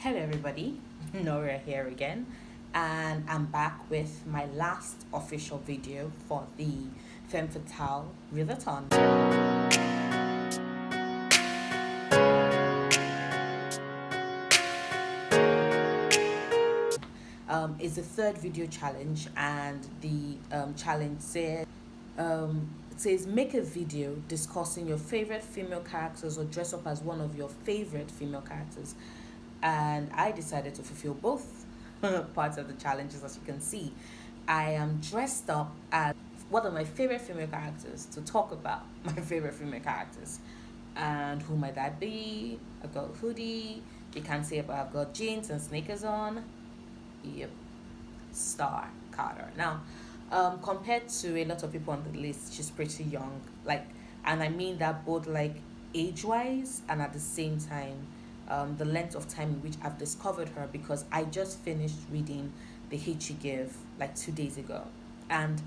Hello, everybody. Nora here again, and I'm back with my last official video for the Femme Fatale Readathon. It's the third video challenge, and the challenge says make a video discussing your favorite female characters or dress up as one of your favorite female characters. And I decided to fulfill both parts of the challenges. As you can see, I am dressed up as one of my favorite female characters to talk about my favorite female characters. And who might that be? I've got hoodie. You can see about I've got jeans and sneakers on. Yep, Starr Carter. Now, compared to a lot of people on the list, she's pretty young. And I mean that both age-wise and at the same time, the length of time in which I've discovered her, because I just finished reading The Hate She Gave 2 days ago. And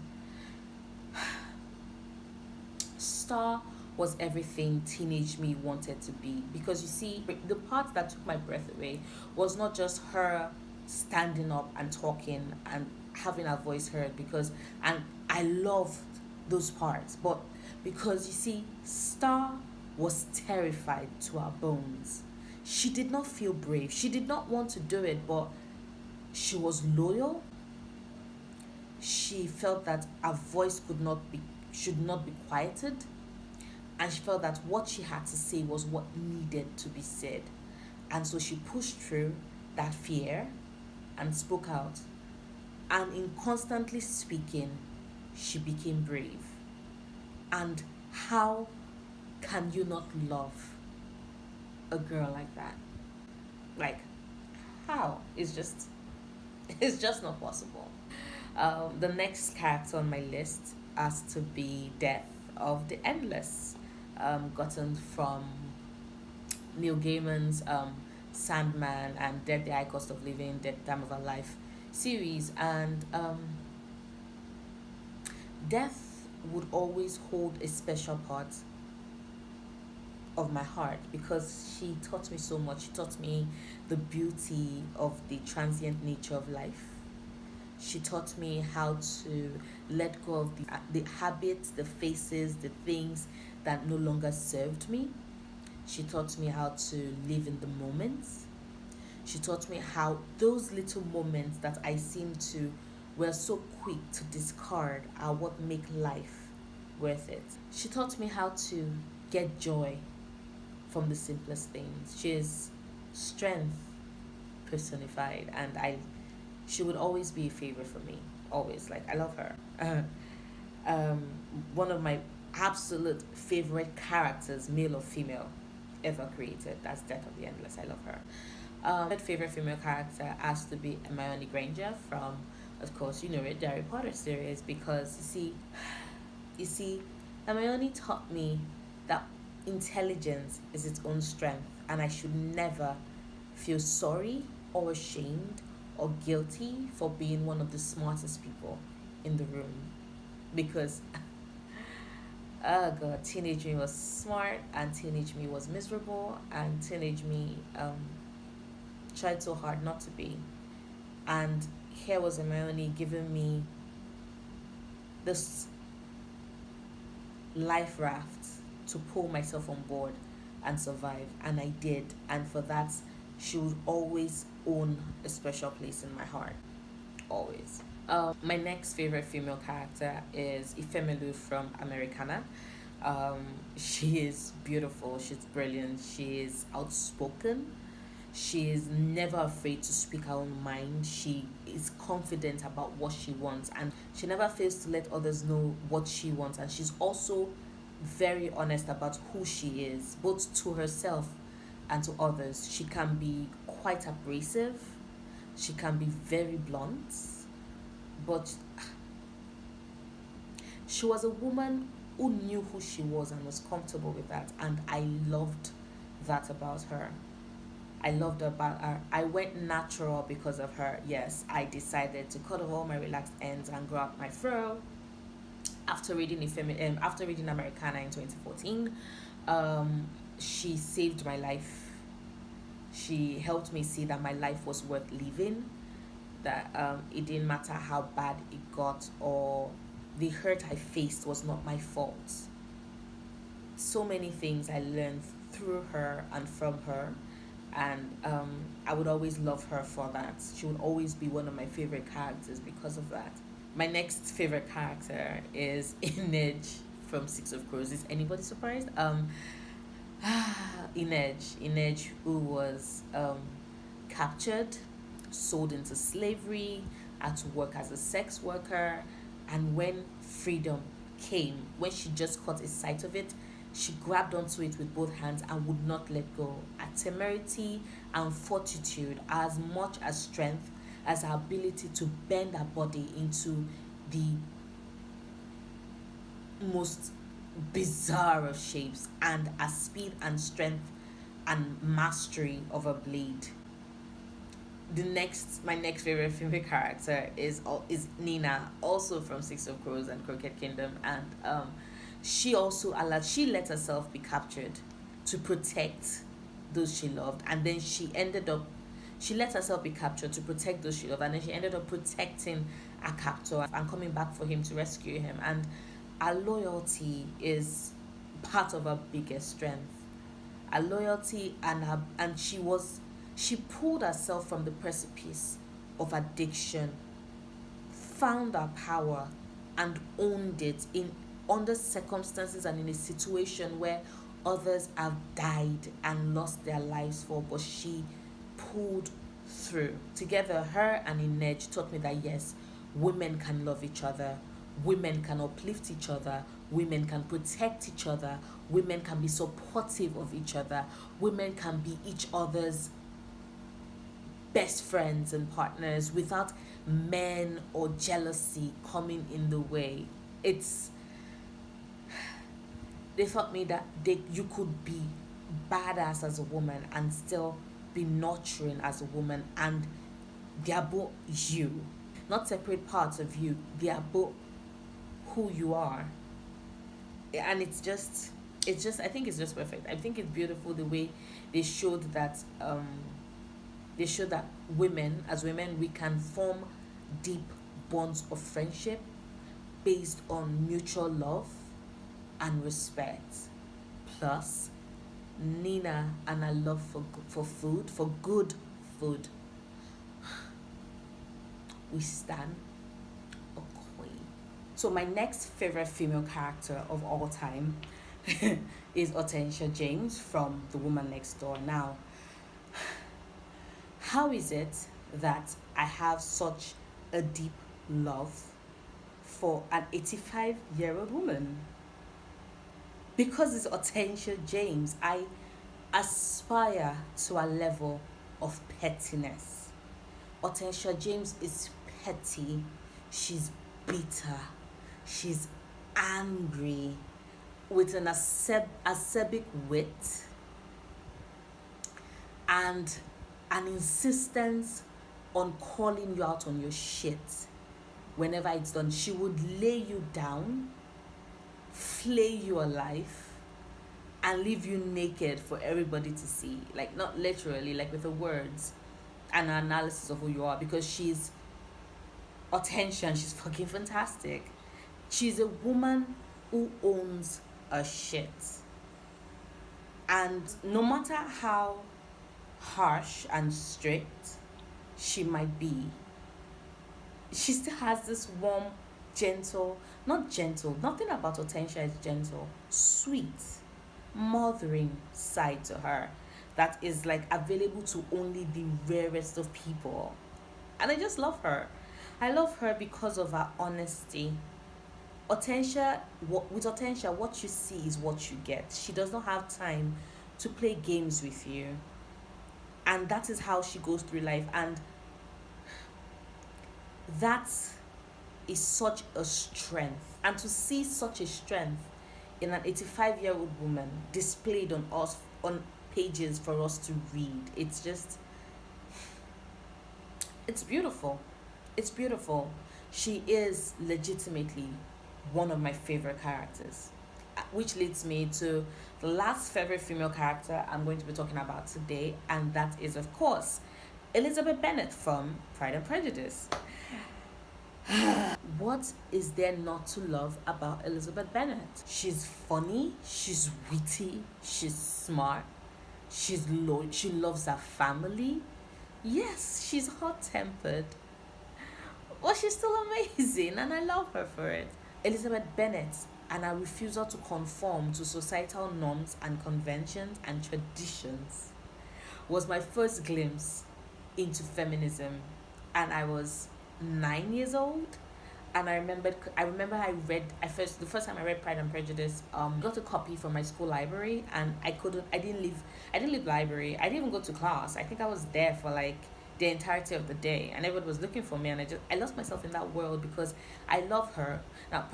Starr was everything teenage me wanted to be, because you see, the part that took my breath away was not just her standing up and talking and having her voice heard, and I loved those parts, but because you see, Starr was terrified to her bones. She did not feel brave. She did not want to do it, but she was loyal. She felt that her voice should not be quieted, and she felt that what she had to say was what needed to be said. And so she pushed through that fear and spoke out. And in constantly speaking, she became brave. And how can you not love a girl like that? How? It's just not possible. The next character on my list has to be Death of the Endless, gotten from Neil Gaiman's Sandman and Death, the High Cost of Living, Death, Time of Our Life series. And Death would always hold a special part of my heart, because she taught me so much. She taught me the beauty of the transient nature of life. She taught me how to let go of the habits, the faces, the things that no longer served me. She taught me how to live in the moments. She taught me how those little moments that I seem to were so quick to discard are what make life worth it. She taught me how to get joy from the simplest things. She is strength personified, and she would always be a favorite for me. Always, I love her. One of my absolute favorite characters, male or female, ever created. That's Death of the Endless. I love her. My favorite female character has to be Hermione Granger from, of course, the Harry Potter series, because you see, Hermione taught me that intelligence is its own strength, and I should never feel sorry or ashamed or guilty for being one of the smartest people in the room, because oh god, teenage me was smart and teenage me was miserable, and teenage me tried so hard not to be. And here was Hermione giving me this life raft to pull myself on board and survive, and I did. And for that, she would always own a special place in my heart, always. My next favorite female character is Ifemelu from Americanah. She is beautiful, she's brilliant, she is outspoken, she is never afraid to speak her own mind, she is confident about what she wants, and she never fails to let others know what she wants. And she's also very honest about who she is, both to herself and to others. She can be quite abrasive, she can be very blunt, but she was a woman who knew who she was and was comfortable with that, and I loved that about her. I went natural because of her. Yes, I decided to cut off all my relaxed ends and grow out my fro after reading Americanah in 2014. She saved my life She helped me see that my life was worth living, that it didn't matter how bad it got, or the hurt I faced was not my fault. So many things I learned through her and from her, and I would always love her for that. She would always be one of my favorite characters because of that. My next favorite character is Inej from Six of Crows. Is anybody surprised? Inej, who was captured, sold into slavery, had to work as a sex worker, and when freedom came, when she just caught a sight of it, she grabbed onto it with both hands and would not let go. Her temerity and fortitude, as much as strength as her ability to bend her body into the most bizarre of shapes, and her speed and strength and mastery of a blade. My next favorite female character is Nina, also from Six of Crows and Crooked Kingdom, and she let herself be captured to protect those she loved, and then she let herself be captured to protect those she loved, and then she ended up protecting her captor and coming back for him to rescue him. And her loyalty is part of her biggest strength. Her loyalty and she pulled herself from the precipice of addiction, found her power, and owned it in under circumstances and in a situation where others have died and lost their lives for, but she pulled through. Together, her and Inej taught me that yes, women can love each other, women can uplift each other, women can protect each other, women can be supportive of each other, women can be each other's best friends and partners without men or jealousy coming in the way. They taught me that you could be badass as a woman and still be nurturing as a woman, and they are both you, not separate parts of you. They are both who you are, and it's just I think it's just perfect. I think it's beautiful the way they showed that women, as women, we can form deep bonds of friendship based on mutual love and respect. Plus, Nina and her love for food, for good food. We stand a queen. So my next favorite female character of all time is Hortensia James from The Woman Next Door. Now, how is it that I have such a deep love for an 85-year-old woman? Because it's Hortensia James, I aspire to a level of pettiness. Hortensia James is petty, she's bitter, she's angry, with an acerbic wit, and an insistence on calling you out on your shit whenever it's done. She would lay you down, flay you alive, and leave you naked for everybody to see. Like, not literally, like with the words and her analysis of who you are, because she's Hortensia and she's fucking fantastic. She's a woman who owns a shit. And no matter how harsh and strict she might be, she still has this warm, gentle, nothing about Hortensia is gentle, sweet, mothering side to her that is like available to only the rarest of people. And I just love her. I love her because of her honesty. With Hortensia, what you see is what you get. She does not have time to play games with you. And that is how she goes through life. And that is such a strength. And to see such a strength in an 85-year-old woman displayed on pages for us to read, it's beautiful. It's beautiful. She is legitimately one of my favorite characters. which leads me to the last favorite female character I'm going to be talking about today, and that is, of course, Elizabeth Bennett from Pride and Prejudice. What is there not to love about Elizabeth Bennett? She's funny, she's witty, she's smart, she loves her family. Yes, she's hot tempered, but she's still amazing, and I love her for it. Elizabeth Bennet and her refusal to conform to societal norms and conventions and traditions was my first glimpse into feminism, and I was 9 years old. And I remember the first time I read Pride and Prejudice. Got a copy from my school library, and I didn't leave library. I didn't even go to class. I think I was there for like the entirety of the day, and everybody was looking for me, and I lost myself in that world because I love her. Now, I love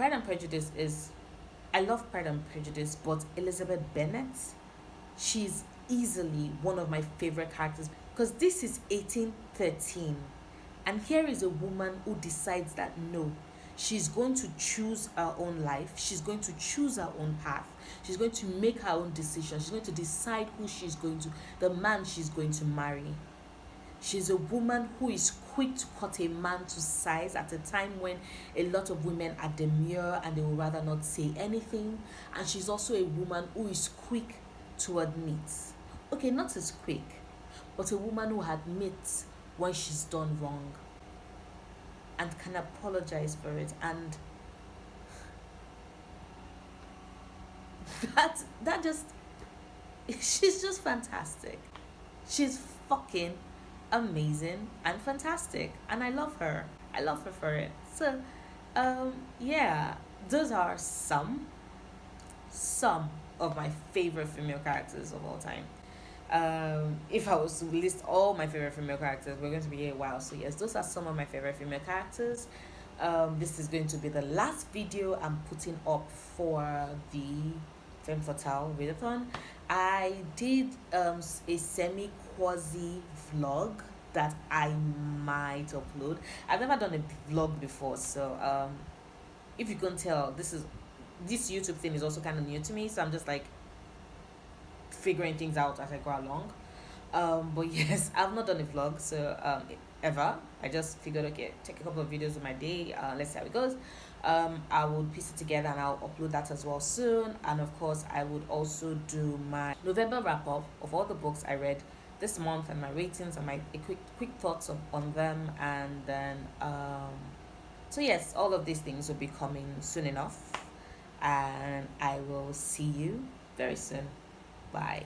Pride and Prejudice, but Elizabeth Bennet, she's easily one of my favorite characters because this is 1813, and here is a woman who decides that no, she's going to choose her own life, she's going to choose her own path, she's going to make her own decisions, she's going to decide the man she's going to marry. She's a woman who is quick to cut a man to size at a time when a lot of women are demure and they would rather not say anything. And she's also a woman who is quick to admit. Okay, not as quick, but a woman who admits when she's done wrong and can apologize for it. And that just she's just fantastic. She's fucking amazing and fantastic, and I love her for it. So yeah, those are some of my favorite female characters of all time. If I was to list all my favorite female characters, we're going to be here a while. So yes, those are some of my favorite female characters. This is going to be the last video I'm putting up for the Femme Fatale readathon. I did a semi quasi vlog that I might upload. I've never done a vlog before, so if you can tell, this YouTube thing is also kind of new to me, so I'm just like figuring things out as I go along. But yes, I've not done a vlog, so ever. I just figured, okay, take a couple of videos of my day. Let's see how it goes. I would piece it together and I'll upload that as well soon. And of course, I would also do my November wrap up of all the books I read this month and my ratings and my quick thoughts on them. And then so yes, all of these things will be coming soon enough, and I will see you very soon. Bye.